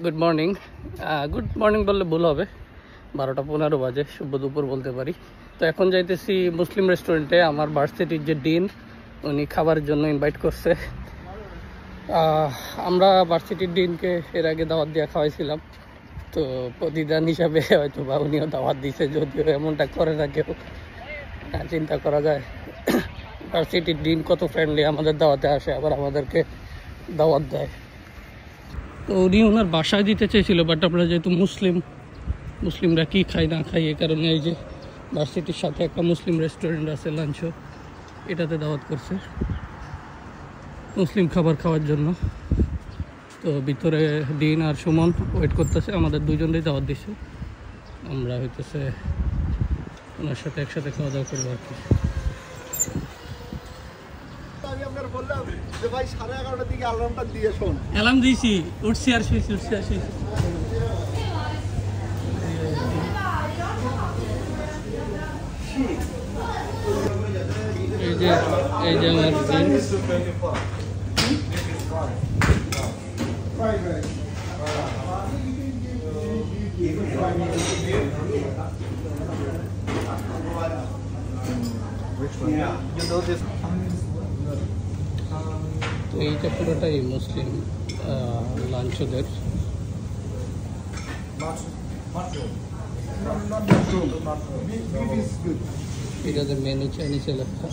Good morning বললে ভুল হবে, 12টা 15 বাজে, শুভ দুপুর বলতে পারি। তো এখন যাইতেছি মুসলিম রেস্টুরেন্টে। আমার ভার্সিটির যে ডিন, উনি খাবারের জন্য ইনভাইট করছে। আমরা ভার্সিটির ডিনকে এর আগে দাওয়াত দিয়ে খাওয়াইছিলাম, তো প্রতিদান হিসাবে হয়তো বা উনিও দাওয়াত দিছে, যদিও এমনটা করে না কেউ। চিন্তা করা যায় ভার্সিটির ডিন কত ফ্রেন্ডলি, আমাদের দাওয়াতে আসে আবার আমাদেরকে দাওয়াত দেয়। তো উনি ওনার বাসায় দিতে চেয়েছিল, বাট আমরা যেহেতু মুসলিমরা কি খাই না খাই, এ কারণে এই যে ভার্সিটির সাথে একটা মুসলিম রেস্টুরেন্ট আছে লাঞ্চও, এটাতে দাওয়াত করছে মুসলিম খাবার খাওয়ার জন্য। তো ভিতরে ডিন আর সুমন ওয়েট করতেছে, আমাদের দুজনেই দাওয়াত দিচ্ছে। আমরা হইতেছে ওনার সাথে একসাথে খাওয়া দাওয়া করবো আর কি। অ্যালার্ম দিয়েছি, উঠছি আর শুয়েছি। এই যে আমার তো এইটা পুরোটাই মুসলিম লাঞ্চ ওদের। এটা মেনু চাইনিজ লেখা।